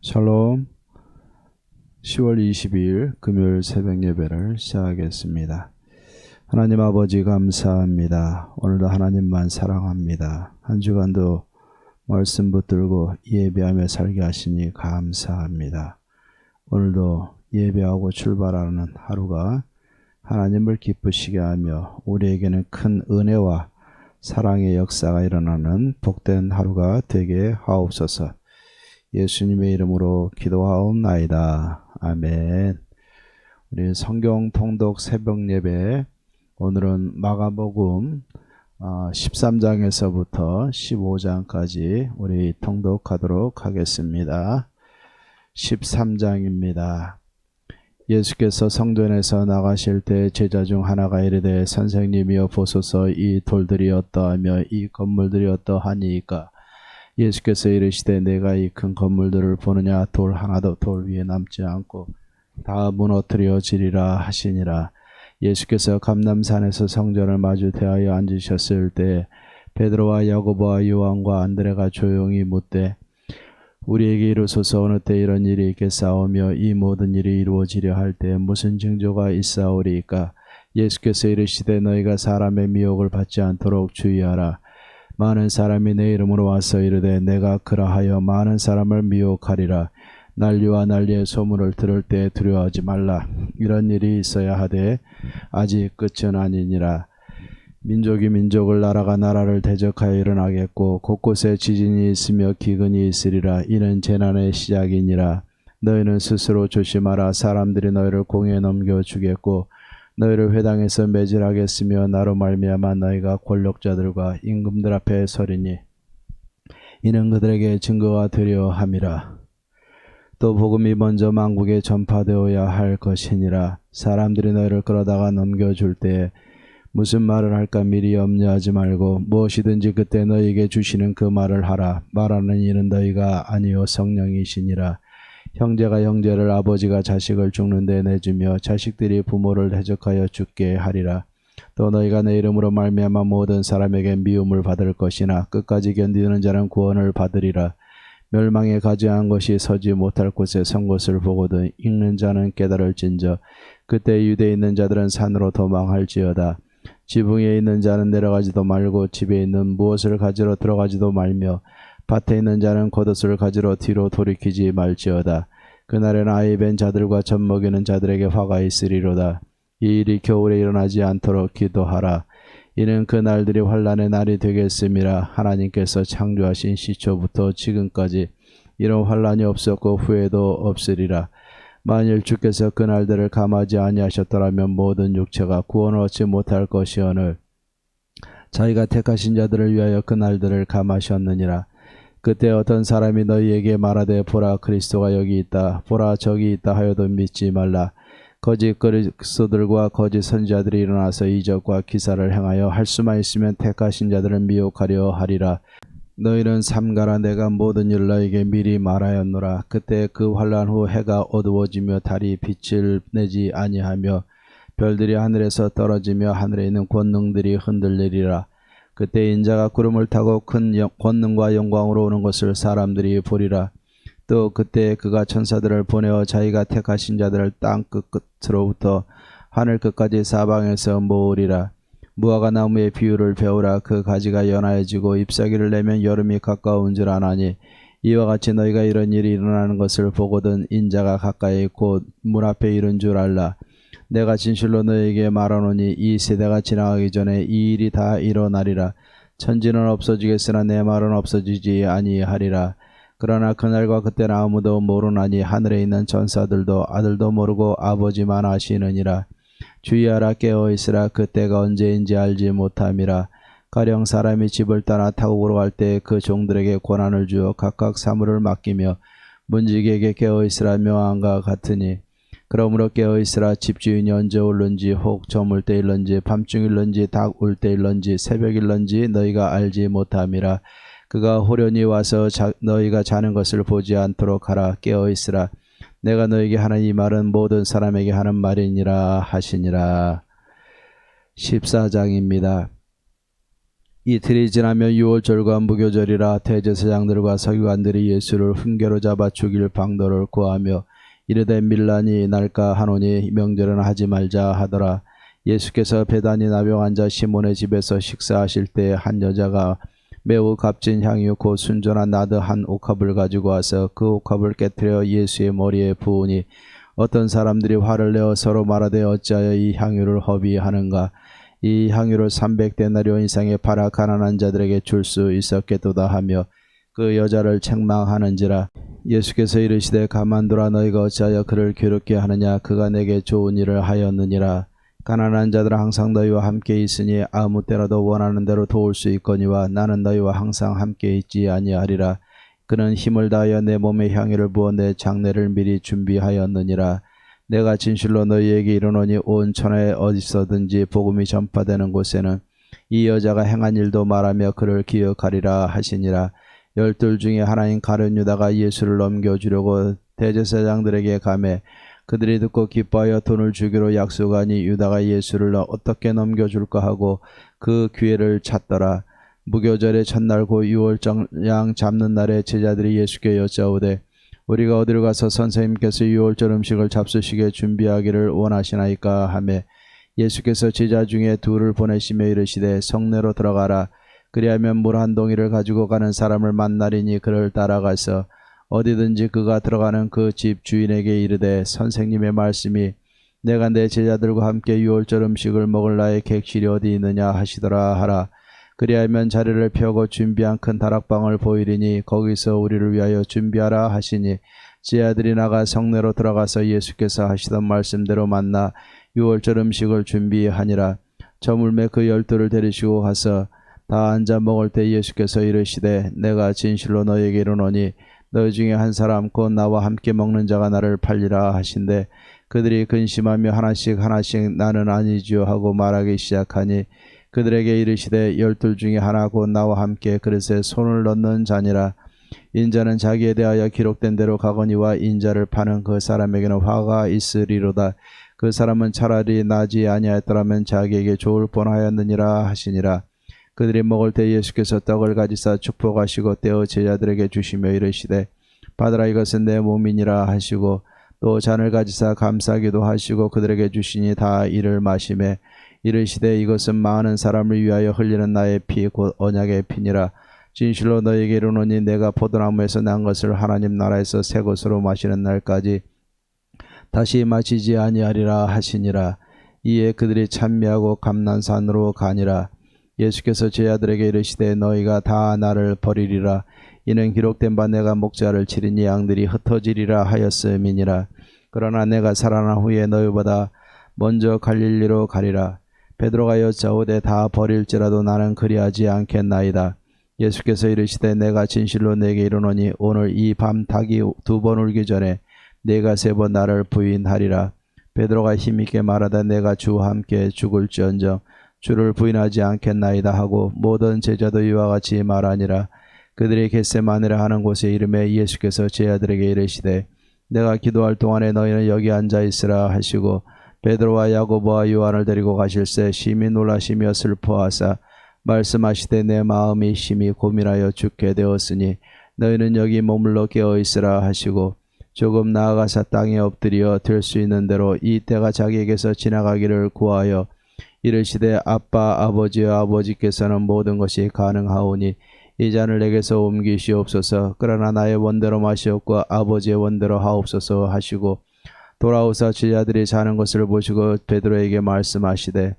샬롬. 10월 22일 금요일 새벽 예배를 시작하겠습니다. 하나님 아버지 감사합니다. 오늘도 하나님만 사랑합니다. 한 주간도 말씀 붙들고 예배하며 살게 하시니 감사합니다. 오늘도 예배하고 출발하는 하루가 하나님을 기쁘시게 하며 우리에게는 큰 은혜와 사랑의 역사가 일어나는 복된 하루가 되게 하옵소서. 예수님의 이름으로 기도하옵나이다. 아멘. 우리 성경 통독 새벽 예배, 오늘은 마가복음 13장에서부터 15장까지 우리 통독하도록 하겠습니다. 13장입니다. 예수께서 성전에서 나가실 때 제자 중 하나가 이르되 선생님이여 보소서, 이 돌들이 어떠하며 이 건물들이 어떠하니이까? 예수께서 이르시되 내가 이 큰 건물들을 보느냐? 돌 하나도 돌 위에 남지 않고 다 무너뜨려지리라 하시니라. 예수께서 감람산에서 성전을 마주 대하여 앉으셨을 때 베드로와 야고보와 요한과 안드레가 조용히 묻되 우리에게 이르소서, 어느 때 이런 일이 있겠사오며 이 모든 일이 이루어지려 할 때 무슨 징조가 있사오리이까? 예수께서 이르시되 너희가 사람의 미혹을 받지 않도록 주의하라. 많은 사람이 내 이름으로 와서 이르되 내가 그라하여 많은 사람을 미혹하리라. 난리와 난리의 소문을 들을 때 두려워하지 말라. 이런 일이 있어야 하되 아직 끝은 아니니라. 민족이 민족을, 나라가 나라를 대적하여 일어나겠고 곳곳에 지진이 있으며 기근이 있으리라. 이는 재난의 시작이니라. 너희는 스스로 조심하라. 사람들이 너희를 공에 넘겨주겠고 너희를 회당에서 매질하겠으며 나로 말미암아 너희가 권력자들과 임금들 앞에 서리니 이는 그들에게 증거가 되려 함이라. 또 복음이 먼저 만국에 전파되어야 할 것이니라. 사람들이 너희를 끌어다가 넘겨줄 때 무슨 말을 할까 미리 염려하지 말고 무엇이든지 그때 너희에게 주시는 그 말을 하라. 말하는 이는 너희가 아니요 성령이시니라. 형제가 형제를, 아버지가 자식을 죽는 데 내주며 자식들이 부모를 대적하여 죽게 하리라. 또 너희가 내 이름으로 말미암아 모든 사람에게 미움을 받을 것이나 끝까지 견디는 자는 구원을 받으리라. 멸망에 가증한 것이 서지 못할 곳에 선 것을 보거든 읽는 자는 깨달을진저 그때 유대에 있는 자들은 산으로 도망할지어다. 지붕 위에 있는 자는 내려가지도 말고 집에 있는 무엇을 가지러 들어가지도 말며 밭에 있는 자는 겉옷을 가지러 뒤로 돌이키지 말지어다. 그날에는 아이 벤 자들과 젖 먹이는 자들에게 화가 있으리로다. 이 일이 겨울에 일어나지 않도록 기도하라. 이는 그 날들이 환난의 날이 되겠음이라. 하나님께서 창조하신 시초부터 지금까지 이런 환난이 없었고 후에도 없으리라. 만일 주께서 그 날들을 감하지 아니하셨더라면 모든 육체가 구원을 얻지 못할 것이오늘 자기가 택하신 자들을 위하여 그 날들을 감하셨느니라. 그때 어떤 사람이 너희에게 말하되 보라 그리스도가 여기 있다, 보라 저기 있다 하여도 믿지 말라. 거짓 그리스도들과 거짓 선지자들이 일어나서 이적과 기사를 행하여 할 수만 있으면 택하신 자들을 미혹하려 하리라. 너희는 삼가라. 내가 모든 일 너희에게 미리 말하였노라. 그때 그 환난 후 해가 어두워지며 달이 빛을 내지 아니하며 별들이 하늘에서 떨어지며 하늘에 있는 권능들이 흔들리리라. 그때 인자가 구름을 타고 큰 권능과 영광으로 오는 것을 사람들이 보리라. 또 그때 그가 천사들을 보내어 자기가 택하신 자들을 땅 끝으로부터 하늘 끝까지 사방에서 모으리라. 무화과 나무의 비유를 배우라. 그 가지가 연하여지고 잎사귀를 내면 여름이 가까운 줄 아나니 이와 같이 너희가 이런 일이 일어나는 것을 보거든 인자가 가까이 곧 문 앞에 이른 줄 알라. 내가 진실로 너희에게 말하노니 이 세대가 지나가기 전에 이 일이 다 일어나리라. 천지는 없어지겠으나 내 말은 없어지지 아니하리라. 그러나 그날과 그때는 아무도 모르나니 하늘에 있는 전사들도 아들도 모르고 아버지만 아시느니라. 주의하라. 깨어있으라. 그때가 언제인지 알지 못함이라. 가령 사람이 집을 떠나 타국으로 갈 때 그 종들에게 권한을 주어 각각 사물을 맡기며 문지기에게 깨어있으라 명함과 같으니 그러므로 깨어있으라. 집주인이 언제 올는지 혹 저물 때일런지 밤중일런지 닭 울 때일런지 새벽일런지 너희가 알지 못함이라. 그가 호련히 와서 너희가 자는 것을 보지 않도록 하라. 깨어있으라. 내가 너희에게 하는 이 말은 모든 사람에게 하는 말이니라 하시니라. 14장입니다. 이틀이 지나면 유월절과 무교절이라 대제사장들과 서기관들이 예수를 훈계로 잡아 죽일 방도를 구하며 이르되 밀란이 날까 하노니 명절은 하지 말자 하더라. 예수께서 베다니 나병 환자 시몬의 집에서 식사하실 때 한 여자가 매우 값진 향유 곧 순전한 나드 한 옥합을 가지고 와서 그 옥합을 깨뜨려 예수의 머리에 부으니 어떤 사람들이 화를 내어 서로 말하되 어찌하여 이 향유를 허비하는가. 이 향유를 300데나리온 이상의 팔아 가난한 자들에게 줄 수 있었겠도다 하며 그 여자를 책망하는지라. 예수께서 이르시되 가만두라. 너희가 어찌하여 그를 괴롭게 하느냐. 그가 내게 좋은 일을 하였느니라. 가난한 자들은 항상 너희와 함께 있으니 아무 때라도 원하는 대로 도울 수 있거니와 나는 너희와 항상 함께 있지 아니하리라. 그는 힘을 다하여 내 몸에 향유를 부어 내 장례를 미리 준비하였느니라. 내가 진실로 너희에게 이르노니 온 천하에 어디서든지 복음이 전파되는 곳에는 이 여자가 행한 일도 말하며 그를 기억하리라 하시니라. 12 중에 하나인 가룟 유다가 예수를 넘겨주려고 대제사장들에게 가매 그들이 듣고 기뻐하여 돈을 주기로 약속하니 유다가 예수를 어떻게 넘겨줄까 하고 그 기회를 찾더라. 무교절의 첫날 곧 유월절 잡는 날에 제자들이 예수께 여짜오되 우리가 어디로 가서 선생님께서 유월절 음식을 잡수시게 준비하기를 원하시나이까 하매 예수께서 제자 중에 둘을 보내시며 이르시되 성내로 들어가라. 그리하면 물 한 동이를 가지고 가는 사람을 만나리니 그를 따라가서 어디든지 그가 들어가는 그 집 주인에게 이르되 선생님의 말씀이 내가 내 제자들과 함께 유월절 음식을 먹을 나의 객실이 어디 있느냐 하시더라 하라. 그리하면 자리를 펴고 준비한 큰 다락방을 보이리니 거기서 우리를 위하여 준비하라 하시니 제자들이 나가 성내로 들어가서 예수께서 하시던 말씀대로 만나 유월절 음식을 준비하니라. 저물매 그 12를 데리시고 가서 다 앉아 먹을 때 예수께서 이르시되 내가 진실로 너에게 이르노니 너희 중에 한 사람 곧 나와 함께 먹는 자가 나를 팔리라 하신대 그들이 근심하며 하나씩 나는 아니지요 하고 말하기 시작하니 그들에게 이르시되 12 중에 하나 곧 나와 함께 그릇에 손을 넣는 자니라. 인자는 자기에 대하여 기록된 대로 가거니와 인자를 파는 그 사람에게는 화가 있으리로다. 그 사람은 차라리 나지 아니하였더라면 자기에게 좋을 뻔하였느니라 하시니라. 그들이 먹을 때 예수께서 떡을 가지사 축복하시고 떼어 제자들에게 주시며 이르시되 받으라 이것은 내 몸이니라 하시고 또 잔을 가지사 감사기도 하시고 그들에게 주시니 다 이를 마시매 이르시되 이것은 많은 사람을 위하여 흘리는 나의 피 곧 언약의 피니라. 진실로 너희에게 이르노니 내가 포도나무에서 난 것을 하나님 나라에서 새 것으로 마시는 날까지 다시 마시지 아니하리라 하시니라. 이에 그들이 찬미하고 감난산으로 가니라. 예수께서 제자들에게 이르시되 너희가 다 나를 버리리라. 이는 기록된 바 내가 목자를 치리니 양들이 흩어지리라 하였음이니라. 그러나 내가 살아난 후에 너희보다 먼저 갈릴리로 가리라. 베드로가 여짜오되 다 버릴지라도 나는 그리하지 않겠나이다. 예수께서 이르시되 내가 진실로 내게 이르노니 오늘 이 밤 닭이 2번 울기 전에 네가 3번 나를 부인하리라. 베드로가 힘있게 말하되 내가 주와 함께 죽을지언정 주를 부인하지 않겠나이다 하고 모든 제자도 이와 같이 말하니라. 그들이 겟세마네라 하는 곳에 이름에 예수께서 제자들에게 이르시되 내가 기도할 동안에 너희는 여기 앉아 있으라 하시고 베드로와 야고보와 요한을 데리고 가실새 심히 놀라시며 슬퍼하사 말씀하시되 내 마음이 심히 고민하여 죽게 되었으니 너희는 여기 머물러 깨어 있으라 하시고 조금 나아가사 땅에 엎드려 될 수 있는 대로 이 때가 자기에게서 지나가기를 구하여 이르시되 아빠 아버지여 아버지께서는 모든 것이 가능하오니 이 잔을 내게서 옮기시옵소서. 그러나 나의 원대로 마시옵고 아버지의 원대로 하옵소서 하시고 돌아오사 제자들이 자는 것을 보시고 베드로에게 말씀하시되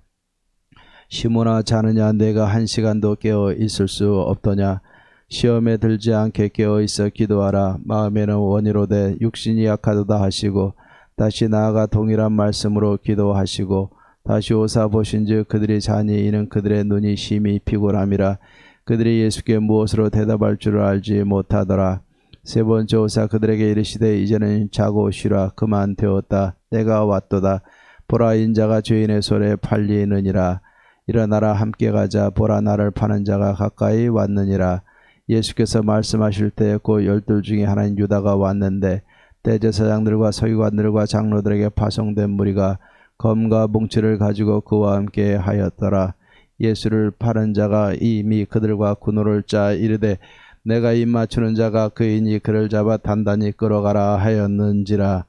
시몬아 자느냐 내가 1시간도 깨어 있을 수 없더냐. 시험에 들지 않게 깨어 있어 기도하라. 마음에는 원이로되 육신이 약하도다 하시고 다시 나아가 동일한 말씀으로 기도하시고 다시 오사 보신즉 그들이 자니 이는 그들의 눈이 심히 피곤함이라. 그들이 예수께 무엇으로 대답할 줄을 알지 못하더라. 3번째 오사 그들에게 이르시되 이제는 자고 쉬라. 그만 되었다. 때가 왔도다. 보라 인자가 죄인의 손에 팔리느니라. 일어나라 함께 가자. 보라 나를 파는 자가 가까이 왔느니라. 예수께서 말씀하실 때 곧 12 중에 하나인 유다가 왔는데 대제사장들과 서기관들과 장로들에게 파송된 무리가 검과 뭉치를 가지고 그와 함께 하였더라. 예수를 파는 자가 이미 그들과 군호를 짜 이르되 내가 입 맞추는 자가 그이니 그를 잡아 단단히 끌어가라 하였는지라.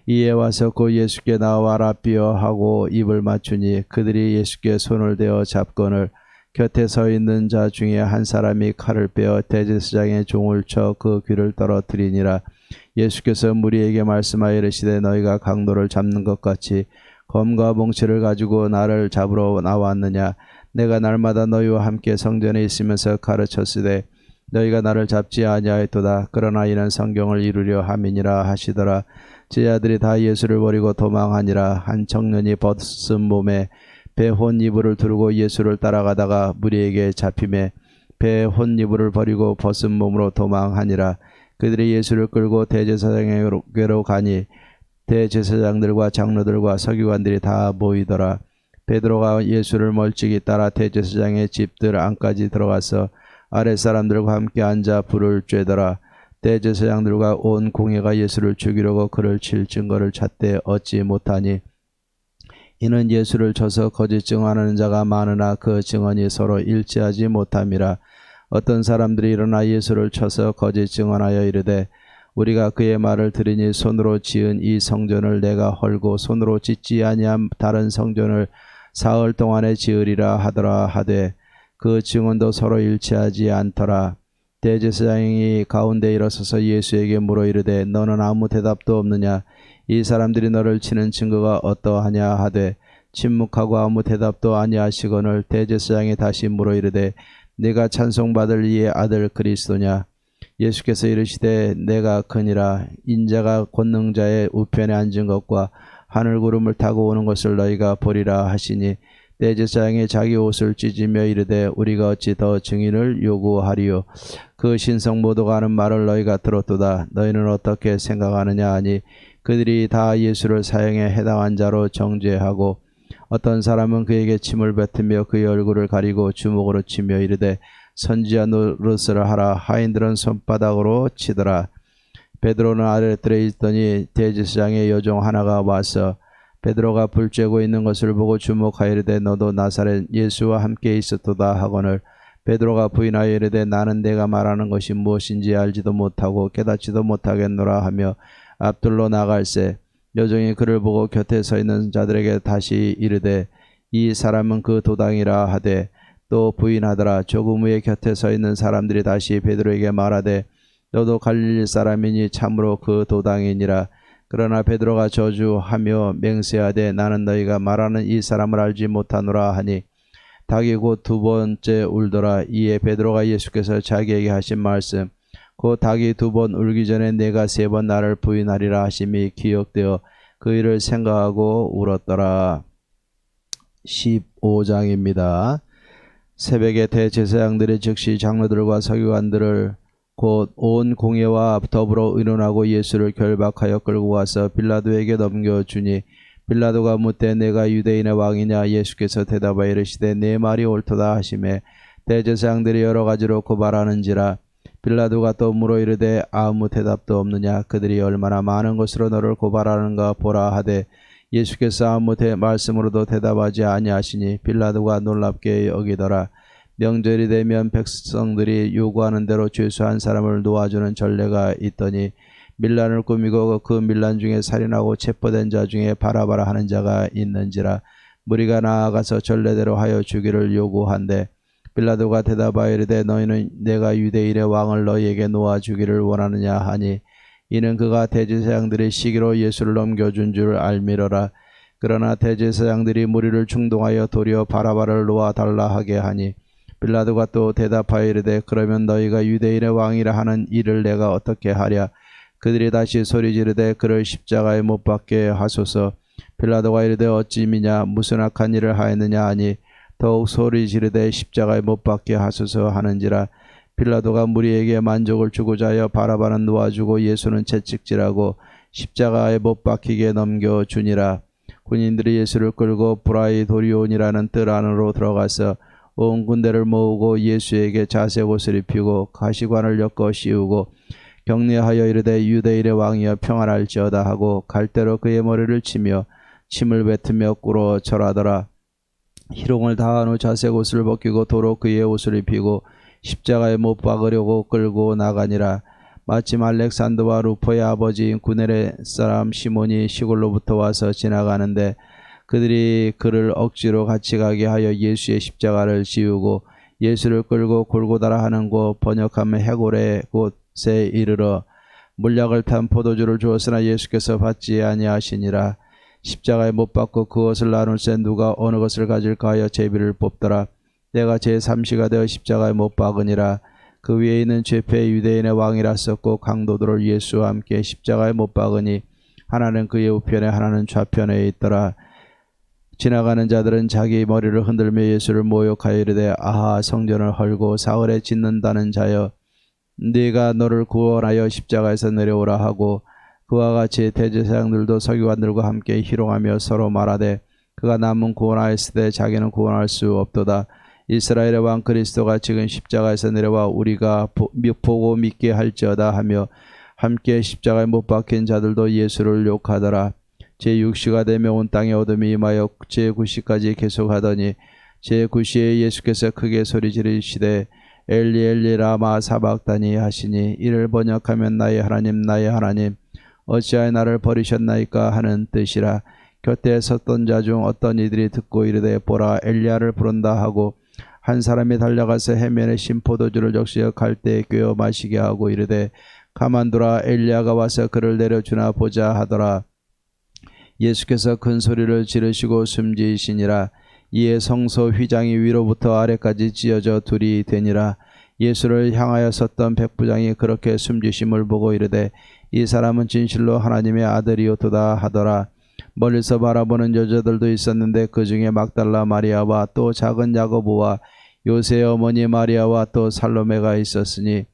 이에 와서 곧 예수께 나와라 삐어 하고 입을 맞추니 그들이 예수께 손을 대어 잡거늘 곁에 서 있는 자 중에 한 사람이 칼을 빼어 대제사장의 종을 쳐 그 귀를 떨어뜨리니라. 예수께서 무리에게 말씀하여 이르시되 너희가 강도를 잡는 것 같이 검과 몽치를 가지고 나를 잡으러 나왔느냐. 내가 날마다 너희와 함께 성전에 있으면서 가르쳤으되 너희가 나를 잡지 아니하였도다. 그러나 이는 성경을 이루려 함이니라 하시더라. 제자들이 다 예수를 버리고 도망하니라. 한 청년이 벗은 몸에 배 혼이불을 두르고 예수를 따라가다가 무리에게 잡힘에 배 혼이불을 버리고 벗은 몸으로 도망하니라. 그들이 예수를 끌고 대제사장에게로 가니 대제사장들과 장로들과 서기관들이 다 모이더라. 베드로가 예수를 멀찍이 따라 대제사장의 집들 안까지 들어가서 아랫사람들과 함께 앉아 불을 쬐더라. 대제사장들과 온 공회가 예수를 죽이려고 그를 칠 증거를 찾되 얻지 못하니 이는 예수를 쳐서 거짓 증언하는 자가 많으나 그 증언이 서로 일치하지 못함이라. 어떤 사람들이 일어나 예수를 쳐서 거짓 증언하여 이르되 우리가 그의 말을 들으니 손으로 지은 이 성전을 내가 헐고 손으로 짓지 아니한 다른 성전을 사흘 동안에 지으리라 하더라 하되 그 증언도 서로 일치하지 않더라. 대제사장이 가운데 일어서서 예수에게 물어 이르되 너는 아무 대답도 없느냐. 이 사람들이 너를 치는 증거가 어떠하냐 하되 침묵하고 아무 대답도 아니하시거늘 대제사장이 다시 물어 이르되 네가 찬송받을 이의 아들 그리스도냐. 예수께서 이르시되 내가 크니라. 인자가 권능자의 우편에 앉은 것과 하늘 구름을 타고 오는 것을 너희가 보리라 하시니 대제사장이 자기 옷을 찢으며 이르되 우리가 어찌 더 증인을 요구하리요. 그 신성 모두가 하는 말을 너희가 들었도다. 너희는 어떻게 생각하느냐 하니 그들이 다 예수를 사형에 해당한 자로 정죄하고 어떤 사람은 그에게 침을 뱉으며 그의 얼굴을 가리고 주먹으로 치며 이르되 선지자 노릇을 하라. 하인들은 손바닥으로 치더라. 베드로는 아랫뜰에 있더니 대제사장의 여종 하나가 와서 베드로가 불 쬐고 있는 것을 보고 주목하여 이르되 너도 나사렛 예수와 함께 있었도다 하거늘 베드로가 부인하여 이르되 나는 내가 말하는 것이 무엇인지 알지도 못하고 깨닫지도 못하겠노라 하며 앞들로 나갈새 여종이 그를 보고 곁에 서 있는 자들에게 다시 이르되 이 사람은 그 도당이라 하되 또 부인하더라. 조금 후에 곁에 서 있는 사람들이 다시 베드로에게 말하되 너도 갈릴리 사람이니 참으로 그 도당이니라. 그러나 베드로가 저주하며 맹세하되 나는 너희가 말하는 이 사람을 알지 못하노라 하니 닭이 곧 두 번째 울더라. 이에 베드로가 예수께서 자기에게 하신 말씀 곧 닭이 두 번 울기 전에 내가 세 번 나를 부인하리라 하심이 기억되어 그 일을 생각하고 울었더라. 15장입니다. 새벽에 대제사장들이 즉시 장로들과 서기관들을 곧 온 공회와 더불어 의논하고 예수를 결박하여 끌고 와서 빌라도에게 넘겨주니 빌라도가 묻되 내가 유대인의 왕이냐. 예수께서 대답하여 이르시되 내 말이 옳도다 하시매 대제사장들이 여러 가지로 고발하는지라. 빌라도가 또 물어 이르되 아무 대답도 없느냐. 그들이 얼마나 많은 것으로 너를 고발하는가 보라 하되 예수께서 아무 말씀으로도 대답하지 아니하시니 빌라도가 놀랍게 여기더라. 명절이 되면 백성들이 요구하는 대로 죄수한 사람을 놓아주는 전례가 있더니 밀란을 꾸미고 그 밀란 중에 살인하고 체포된 자 중에 바라바라 하는 자가 있는지라. 무리가 나아가서 전례대로 하여 주기를 요구한대 빌라도가 대답하여 이르되 너희는 내가 유대인의 왕을 너희에게 놓아주기를 원하느냐 하니 이는 그가 대제사장들의 시기로 예수를 넘겨준 줄 알미러라. 그러나 대제사장들이 무리를 충동하여 도리어 바라바를 놓아달라 하게 하니 빌라도가 또 대답하여 이르되 그러면 너희가 유대인의 왕이라 하는 이를 내가 어떻게 하랴. 그들이 다시 소리 지르되 그를 십자가에 못 박게 하소서. 빌라도가 이르되 어찌미냐 무슨 악한 일을 하였느냐 하니 더욱 소리 지르되 십자가에 못 박게 하소서 하는지라. 빌라도가 무리에게 만족을 주고자 하여 바라바는 놓아주고 예수는 채찍질하고 십자가에 못 박히게 넘겨주니라. 군인들이 예수를 끌고 브라이도리온이라는 뜰 안으로 들어가서 온 군대를 모으고 예수에게 자색 옷을 입히고 가시관을 엮어 씌우고 격려하여 이르되 유대인의 왕이여 평안할지어다 하고 갈대로 그의 머리를 치며 침을 뱉으며 꿇어 절하더라. 희롱을 다한 후 자색 옷을 벗기고 도로 그의 옷을 입히고 십자가에 못 박으려고 끌고 나가니라. 마침 알렉산더와 루포의 아버지인 구네레 사람 시몬이 시골로부터 와서 지나가는데 그들이 그를 억지로 같이 가게 하여 예수의 십자가를 지우고 예수를 끌고 골고다라 하는 곳, 번역하면 해골의 곳에 이르러 물약을 탄 포도주를 주었으나 예수께서 받지 아니하시니라. 십자가에 못 박고 그것을 나눌새 누가 어느 것을 가질까 하여 제비를 뽑더라. 내가 제3시가 되어 십자가에 못 박으니라. 그 위에 있는 죄패 유대인의 왕이라 썼고 강도들을 예수와 함께 십자가에 못 박으니 하나는 그의 우편에 하나는 좌편에 있더라. 지나가는 자들은 자기 머리를 흔들며 예수를 모욕하여 이르되 아하 성전을 헐고 사흘에 짓는다는 자여 네가 너를 구원하여 십자가에서 내려오라 하고 그와 같이 대제사장들도 서기관들과 함께 희롱하며 서로 말하되 그가 남은 구원하였으되 자기는 구원할 수 없도다. 이스라엘의 왕 그리스도가 지금 십자가에서 내려와 우리가 보고 믿게 할지어다 하며 함께 십자가에 못 박힌 자들도 예수를 욕하더라. 제6시가 되며 온 땅에 어둠이 임하여 제9시까지 계속하더니 제9시에 예수께서 크게 소리 지르시되 엘리 엘리 라마 사박다니 하시니 이를 번역하면 나의 하나님 어찌하여 나를 버리셨나이까 하는 뜻이라. 곁에 섰던 자 중 어떤 이들이 듣고 이르되 보라 엘리야를 부른다 하고 한 사람이 달려가서 해면에 신 포도주를 적시어 갈대에 꿰어 마시게 하고 이르되 가만두라 엘리야가 와서 그를 내려주나 보자 하더라. 예수께서 큰 소리를 지르시고 숨지시니라. 이에 성소 휘장이 위로부터 아래까지 찢어져 둘이 되니라. 예수를 향하여 섰던 백부장이 그렇게 숨지심을 보고 이르되 이 사람은 진실로 하나님의 아들이었도다 하더라. 멀리서 바라보는 여자들도 있었는데 그 중에 막달라 마리아와 또 작은 야고보와 요새의 어머니 마리아와 또 살로메가 있었으니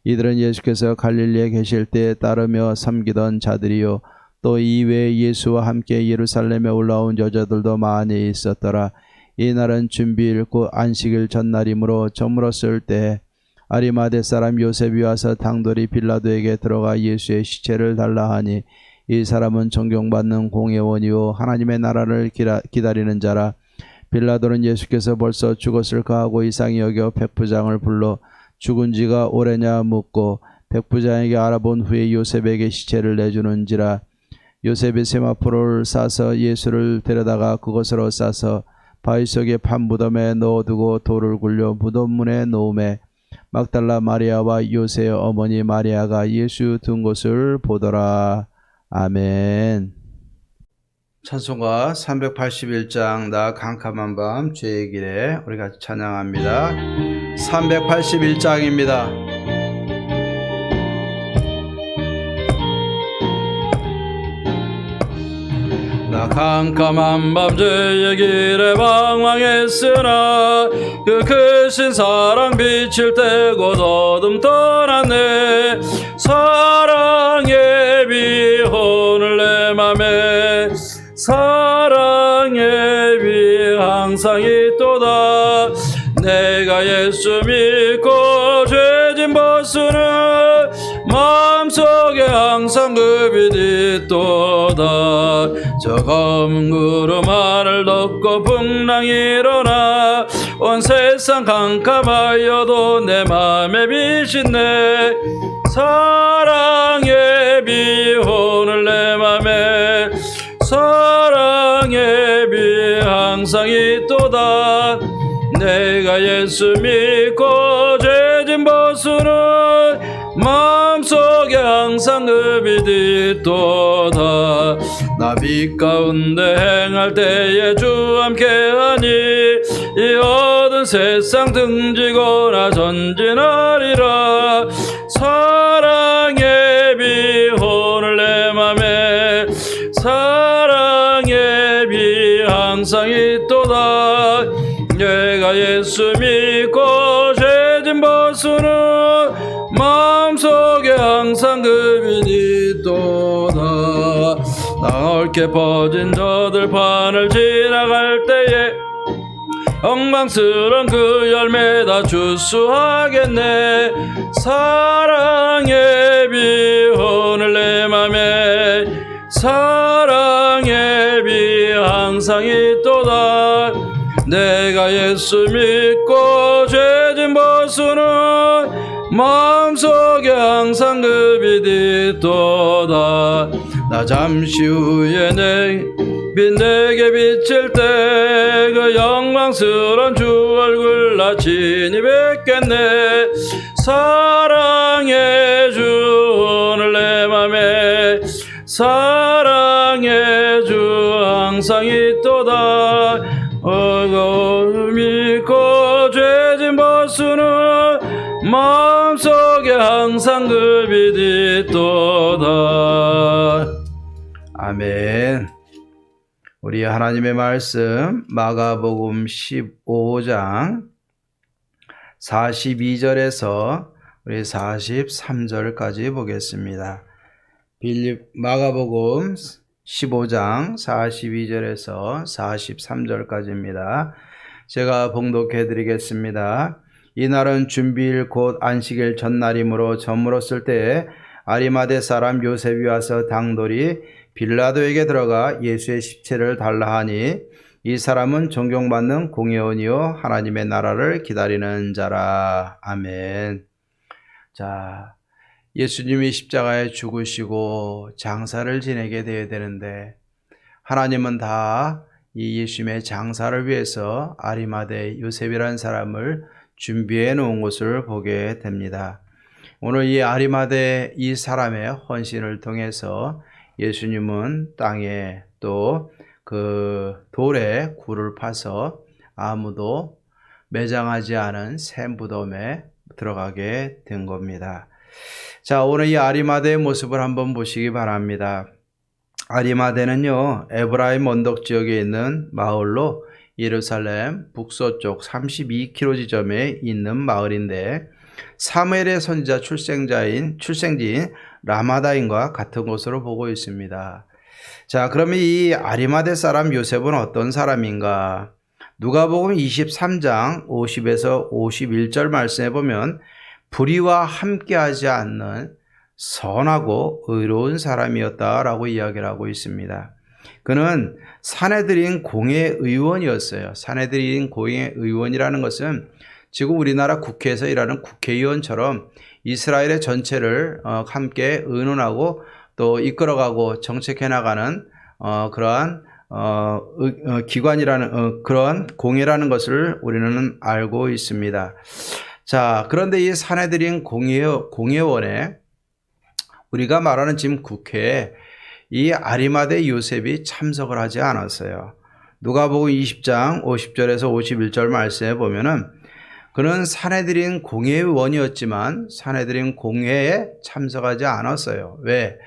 이들은 예수께서 갈릴리에 계실 때에 따르며 섬기던 자들이요 또 이외에 예수와 함께 예루살렘에 올라온 여자들도 많이 있었더라. 이날은 준비일 곧 안식일 전날이므로 저물었을 때 아리마대 사람 요셉이 와서 당돌이 빌라도에게 들어가 예수의 시체를 달라 하니 이 사람은 존경받는 공회원이요 하나님의 나라를 기다리는 자라. 빌라도는 예수께서 벌써 죽었을까 하고 이상히 여겨 백부장을 불러 죽은 지가 오래냐 묻고 백부장에게 알아본 후에 요셉에게 시체를 내주는지라. 요셉이 세마포를 싸서 예수를 데려다가 그것으로 싸서 바위 속에 판 무덤에 넣어두고 돌을 굴려 무덤 문에 놓음에 막달라 마리아와 요새의 어머니 마리아가 예수 둔 곳을 보더라. 아멘. 찬송가 381장 나 캄캄한 밤 주의 길에 우리 같이 찬양합니다. 381장입니다. 나 캄캄한 밤 주의 길에 방황했으나 그 크신 사랑 빛을 떼고 어둠 떠났네. 사랑의 비 오늘 내 맘에 사랑의 비 항상 있도다. 내가 예수 믿고 죄진 벗으는 마음속에 항상 그 빛이 있도다. 저 검은 구름 하늘 덮고 풍랑이 일어나 온 세상 캄캄하여도 내 맘에 빛이네. 사랑의 비 오늘 내 맘에 사랑의 비 항상 있도다. 내가 예수 믿고 죄진 벗으는 마음속에 항상 그 빛이 있도다. 나 빛 가운데 행할 때에 주 함께하니 이 어두운 세상 등지고 나 전진하리라. 사랑의 비 오늘 내 맘에 사랑의 비 항상 있도다. 내가 예수 믿고 죄진 벗으는 마음속에 항상 그 빛이 있도다. 넓게 퍼진 저 들판을 지나갈 때에 엉망스런 그 열매 다 주수하겠네. 사랑의 비 오늘 내 맘에 사랑의 비 항상 있도다. 내가 예수 믿고 죄진 벗으는 마음속에 항상 그 빛이 있도다. 나 잠시 후에 빛 내게 비칠 때 그 영광스러운 주 얼굴 나 친히 뵙겠네. 사랑의 주 오늘 내 맘에 사랑의 주 항상 있도다. 믿고 죄진 벗으는 마음속에 항상 그 빛이 있도다. 아멘. 우리 하나님의 말씀 마가복음 15장 42절에서 우리 43절까지 보겠습니다. 마가복음 15장 42절에서 43절까지입니다. 제가 봉독해 드리겠습니다. 이날은 준비일 곧 안식일 전날이므로 저물었을 때에 아리마대 사람 요셉이 와서 당돌이 빌라도에게 들어가 예수의 십체를 달라 하니 이 사람은 존경받는 공회원이요 하나님의 나라를 기다리는 자라. 아멘. 자, 예수님이 십자가에 죽으시고 장사를 지내게 되어야 되는데 하나님은 다 이 예수님의 장사를 위해서 아리마대 요셉이라는 사람을 준비해 놓은 것을 보게 됩니다. 오늘 이 아리마대 이 사람의 헌신을 통해서 예수님은 땅에 또 그 돌에 굴을 파서 아무도 매장하지 않은 새 무덤에 들어가게 된 겁니다. 자, 오늘 이 아리마대의 모습을 한번 보시기 바랍니다. 아리마대는요, 에브라임 언덕 지역에 있는 마을로 예루살렘 북서쪽 32km 지점에 있는 마을인데 사무엘의 선지자 출생지인 라마다임과 같은 곳으로 보고 있습니다. 자, 그러면 이 아리마대 사람 요셉은 어떤 사람인가? 누가복음 23장 50에서 51절 말씀해 보면 불의와 함께하지 않는 선하고 의로운 사람이었다라고 이야기를 하고 있습니다. 그는 산헤드린 공회의원이었어요. 산헤드린 공회의원이라는 것은 지금 우리나라 국회에서 일하는 국회의원처럼 이스라엘의 전체를 함께 의논하고 또 이끌어가고 정책해 나가는 그러한 기관이라는 그런 공회라는 것을 우리는 알고 있습니다. 자, 그런데 이 산헤드린 공회원에 우리가 말하는 지금 국회에 이 아리마대 요셉이 참석을 하지 않았어요. 누가복음 20장 50절에서 51절 말씀에 보면은 그는 산헤드린 공회원이었지만 산헤드린 공회에 참석하지 않았어요. 왜?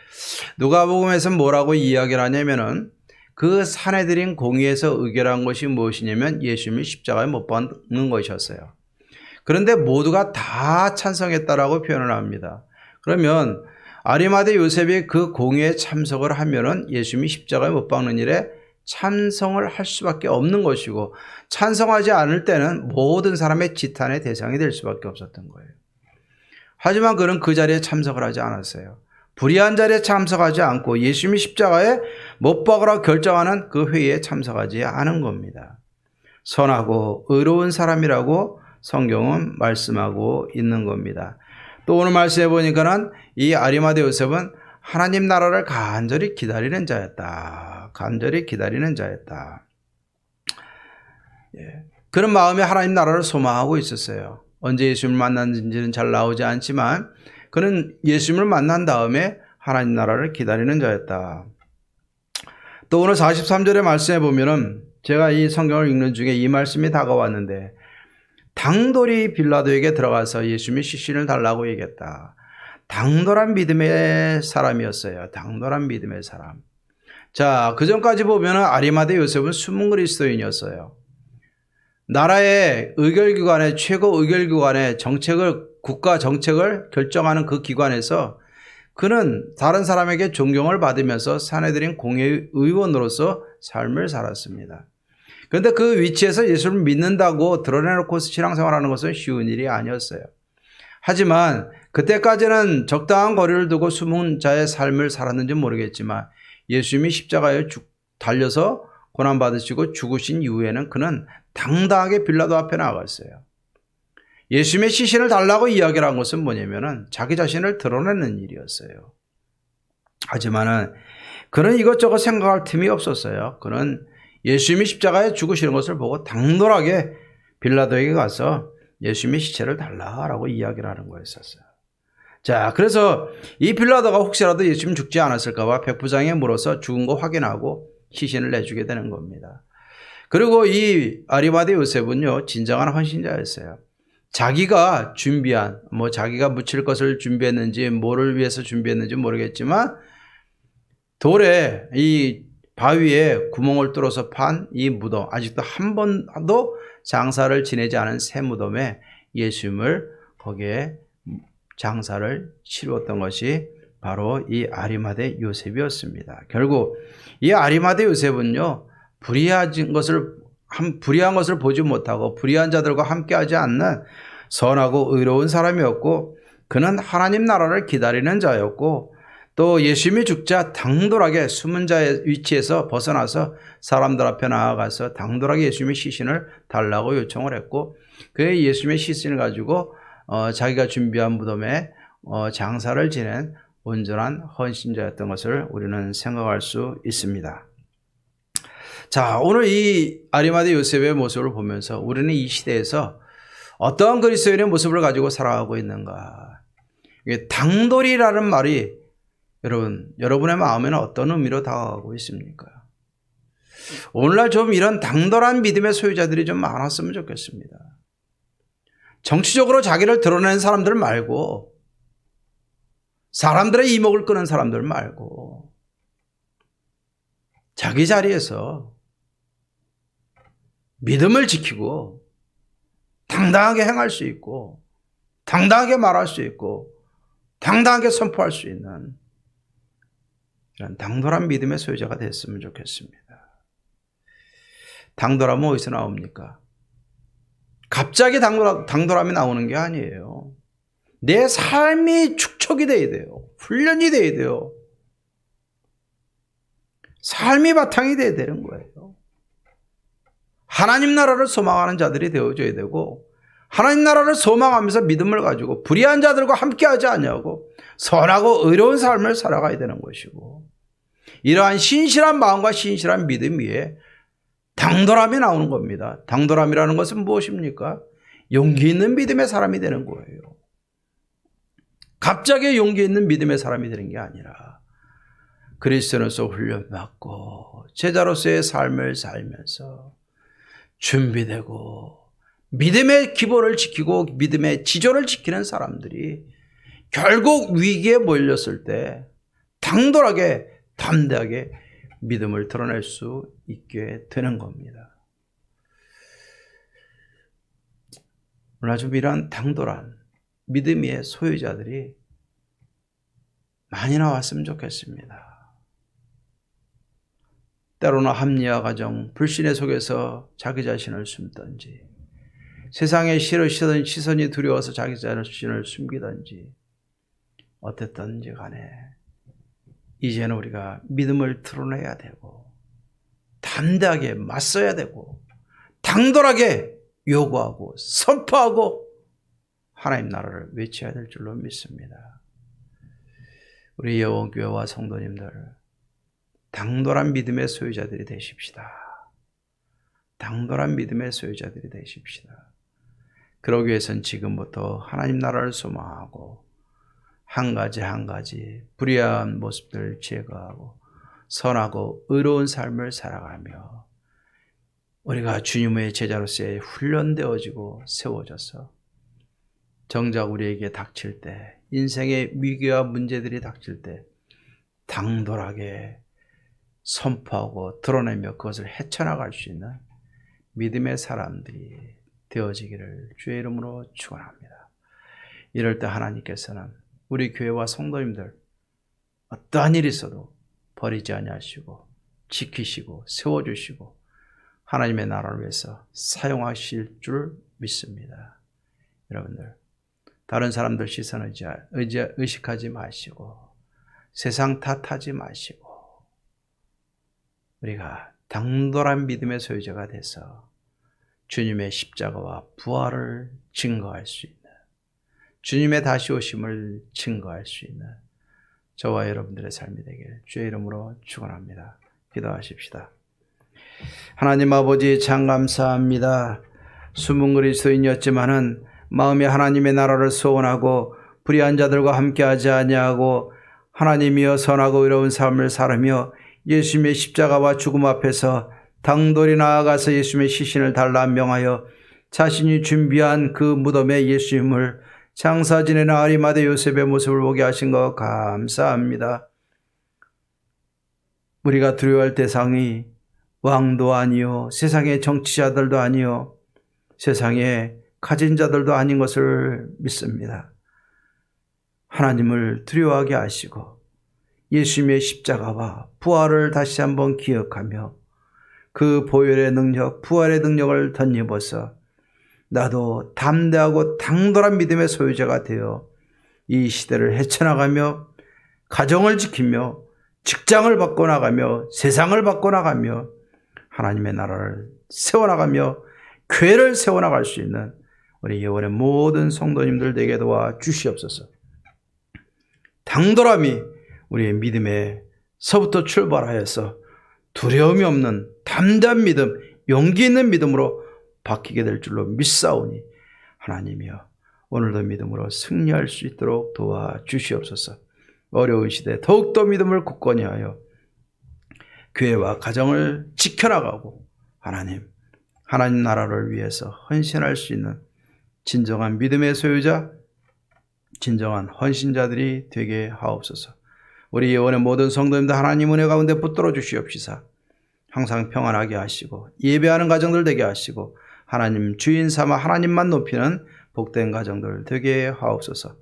누가복음에서는 뭐라고 이야기를 하냐면은 그 산헤드린 공회에서 의결한 것이 무엇이냐면 예수님이 십자가에 못 박는 것이었어요. 그런데 모두가 다 찬성했다라고 표현을 합니다. 그러면 아리마대 요셉이 그 공회에 참석을 하면은 예수님이 십자가에 못 박는 일에 찬성을 할 수밖에 없는 것이고 찬성하지 않을 때는 모든 사람의 지탄의 대상이 될 수밖에 없었던 거예요. 하지만 그는 그 자리에 참석을 하지 않았어요. 불의한 자리에 참석하지 않고 예수님이 십자가에 못 박으라고 결정하는 그 회의에 참석하지 않은 겁니다. 선하고 의로운 사람이라고 성경은 말씀하고 있는 겁니다. 또 오늘 말씀해 보니까는 이 아리마대 요셉은 하나님 나라를 간절히 기다리는 자였다. 간절히 기다리는 자였다. 그런 마음에 하나님 나라를 소망하고 있었어요. 언제 예수님을 만났는지는 잘 나오지 않지만 그는 예수님을 만난 다음에 하나님 나라를 기다리는 자였다. 또 오늘 43절의 말씀에 보면은 제가 이 성경을 읽는 중에 이 말씀이 다가왔는데 당돌이 빌라도에게 들어가서 예수님의 시신을 달라고 얘기했다. 당돌한 믿음의 사람이었어요. 당돌한 믿음의 사람. 자, 그 전까지 보면 아리마대 요셉은 숨은 그리스도인이었어요. 나라의 의결기관에 최고 의결기관의 국가 정책을 결정하는 그 기관에서 그는 다른 사람에게 존경을 받으면서 산헤드린 공회의원으로서 삶을 살았습니다. 그런데 그 위치에서 예수를 믿는다고 드러내놓고 신앙생활하는 것은 쉬운 일이 아니었어요. 하지만 그때까지는 적당한 거리를 두고 숨은 자의 삶을 살았는지 모르겠지만 예수님이 십자가에 달려서 고난받으시고 죽으신 이후에는 그는 당당하게 빌라도 앞에 나갔어요. 예수님의 시신을 달라고 이야기를 한 것은 뭐냐면은 자기 자신을 드러내는 일이었어요. 하지만은 그는 이것저것 생각할 틈이 없었어요. 그는 예수님이 십자가에 죽으시는 것을 보고 당돌하게 빌라도에게 가서 예수님의 시체를 달라라고 이야기를 하는 거였었어요. 자, 그래서 이 빌라도가 혹시라도 예수님 죽지 않았을까 봐 백부장에 물어서 죽은 거 확인하고 시신을 내주게 되는 겁니다. 그리고 이 아리마대 요셉은요, 진정한 헌신자였어요. 자기가 준비한, 자기가 묻힐 것을 준비했는지, 뭐를 위해서 준비했는지 모르겠지만, 돌에, 이 바위에 구멍을 뚫어서 판 이 무덤, 아직도 한 번도 장사를 지내지 않은 새 무덤에 예수님을 거기에 장사를 치루었던 것이 바로 이 아리마대 요셉이었습니다. 결국 이 아리마대 요셉은요, 불의한 것을 보지 못하고 불의한 자들과 함께하지 않는 선하고 의로운 사람이었고, 그는 하나님 나라를 기다리는 자였고, 또 예수님이 죽자 당돌하게 숨은 자의 위치에서 벗어나서 사람들 앞에 나아가서 당돌하게 예수님의 시신을 달라고 요청을 했고, 그 예수님의 시신을 가지고 자기가 준비한 무덤에 장사를 지낸 온전한 헌신자였던 것을 우리는 생각할 수 있습니다. 자, 오늘 이 아리마대 요셉의 모습을 보면서 우리는 이 시대에서 어떠한 그리스도인의 모습을 가지고 살아가고 있는가? 당돌이라는 말이 여러분의 마음에는 어떤 의미로 다가가고 있습니까? 오늘날 좀 이런 당돌한 믿음의 소유자들이 좀 많았으면 좋겠습니다. 정치적으로 자기를 드러내는 사람들 말고, 사람들의 이목을 끄는 사람들 말고, 자기 자리에서 믿음을 지키고 당당하게 행할 수 있고, 당당하게 말할 수 있고, 당당하게 선포할 수 있는 이런 당돌한 믿음의 소유자가 됐으면 좋겠습니다. 당돌함은 어디서 나옵니까? 갑자기 당돌함이 나오는 게 아니에요. 내 삶이 축적이 돼야 돼요. 훈련이 돼야 돼요. 삶이 바탕이 돼야 되는 거예요. 하나님 나라를 소망하는 자들이 되어줘야 되고, 하나님 나라를 소망하면서 믿음을 가지고 불의한 자들과 함께하지 않냐고 선하고 의로운 삶을 살아가야 되는 것이고, 이러한 신실한 마음과 신실한 믿음 위에 당돌함이 나오는 겁니다. 당돌함이라는 것은 무엇입니까? 용기 있는 믿음의 사람이 되는 거예요. 갑자기 용기 있는 믿음의 사람이 되는 게 아니라 그리스도인으로서 훈련받고 제자로서의 삶을 살면서 준비되고 믿음의 기본을 지키고 믿음의 지조를 지키는 사람들이 결국 위기에 몰렸을 때 당돌하게 담대하게 믿음을 드러낼 수 있게 되는 겁니다. 오늘 좀 이러한 당돌한 믿음의 소유자들이 많이 나왔으면 좋겠습니다. 때로는 합리화 과정, 불신의 속에서 자기 자신을 숨든지, 세상에 싫으시던 시선이 두려워서 자기 자신을 숨기든지, 어땠든지 간에 이제는 우리가 믿음을 드러내야 되고 담대하게 맞서야 되고 당돌하게 요구하고 선포하고 하나님 나라를 외쳐야 될 줄로 믿습니다. 우리 여원교회와 성도님들, 당돌한 믿음의 소유자들이 되십시다. 당돌한 믿음의 소유자들이 되십시다. 그러기 위해서는 지금부터 하나님 나라를 소망하고 한 가지 한 가지 불의한 모습들을 제거하고 선하고 의로운 삶을 살아가며 우리가 주님의 제자로서의 훈련되어지고 세워져서 정작 우리에게 닥칠 때, 인생의 위기와 문제들이 닥칠 때 당돌하게 선포하고 드러내며 그것을 헤쳐나갈 수 있는 믿음의 사람들이 되어지기를 주의 이름으로 축원합니다. 이럴 때 하나님께서는 우리 교회와 성도님들 어떠한 일이 있어도 버리지 아니하시고 지키시고 세워주시고 하나님의 나라를 위해서 사용하실 줄 믿습니다. 여러분들, 다른 사람들 시선을 의식하지 마시고 세상 탓하지 마시고 우리가 당돌한 믿음의 소유자가 돼서 주님의 십자가와 부활을 증거할 수 있는, 주님의 다시 오심을 증거할 수 있는 저와 여러분들의 삶이 되길 주의 이름으로 축원합니다. 기도하십시다. 하나님 아버지 참 감사합니다. 숨은 그리스도인이었지만은 마음이 하나님의 나라를 소원하고 불의한 자들과 함께하지 아니하고 하나님이여 선하고 의로운 삶을 살으며 예수님의 십자가와 죽음 앞에서 당돌이 나아가서 예수님의 시신을 달라 명하여 자신이 준비한 그 무덤에 예수님을 장사 지내는 아리마대 요셉의 모습을 보게 하신 것 감사합니다. 우리가 두려워할 대상이 왕도 아니요 세상의 정치자들도 아니요 세상의 가진 자들도 아닌 것을 믿습니다. 하나님을 두려워하게 하시고 예수님의 십자가와 부활을 다시 한번 기억하며 그 보혈의 능력, 부활의 능력을 덧입어서 나도 담대하고 당돌한 믿음의 소유자가 되어 이 시대를 헤쳐나가며 가정을 지키며 직장을 바꿔나가며 세상을 바꿔나가며 하나님의 나라를 세워나가며 교회를 세워나갈 수 있는 우리 예원의 모든 성도님들 되게 도와 주시옵소서. 당돌함이 우리의 믿음에서부터 출발하여서 두려움이 없는 담대한 믿음, 용기 있는 믿음으로 바뀌게 될 줄로 믿사오니 하나님이여 오늘도 믿음으로 승리할 수 있도록 도와주시옵소서. 어려운 시대에 더욱더 믿음을 굳건히 하여 교회와 가정을 지켜나가고 하나님 나라를 위해서 헌신할 수 있는 진정한 믿음의 소유자, 진정한 헌신자들이 되게 하옵소서. 우리 예원의 모든 성도님들 하나님 은혜 가운데 붙들어 주시옵시사. 항상 평안하게 하시고 예배하는 가정들 되게 하시고 하나님 주인 삼아 하나님만 높이는 복된 가정들 되게 하옵소서.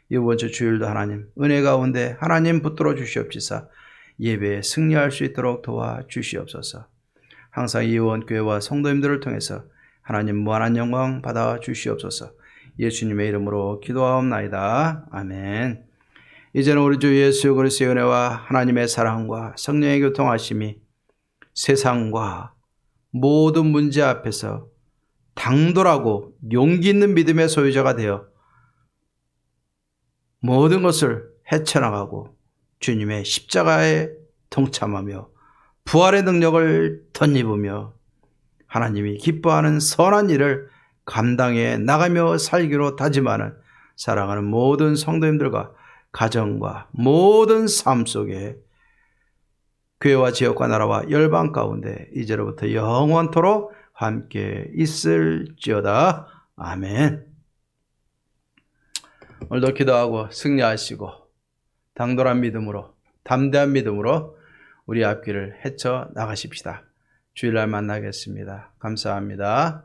이번 주 주일도 하나님 은혜 가운데 하나님 붙들어 주시옵시사. 예배에 승리할 수 있도록 도와주시옵소서. 항상 예원교회와 성도님들을 통해서 하나님 무한한 영광 받아 주시옵소서. 예수님의 이름으로 기도하옵나이다. 아멘. 이제는 우리 주 예수 그리스도의 은혜와 하나님의 사랑과 성령의 교통하심이 세상과 모든 문제 앞에서 당돌하고 용기 있는 믿음의 소유자가 되어 모든 것을 헤쳐나가고 주님의 십자가에 동참하며 부활의 능력을 덧입으며 하나님이 기뻐하는 선한 일을 감당해 나가며 살기로 다짐하는 사랑하는 모든 성도님들과 가정과 모든 삶 속에 교회와 지역과 나라와 열방 가운데 이제로부터 영원토록 함께 있을지어다. 아멘. 오늘도 기도하고 승리하시고 당돌한 믿음으로 담대한 믿음으로 우리 앞길을 헤쳐 나가십시다. 주일날 만나겠습니다. 감사합니다.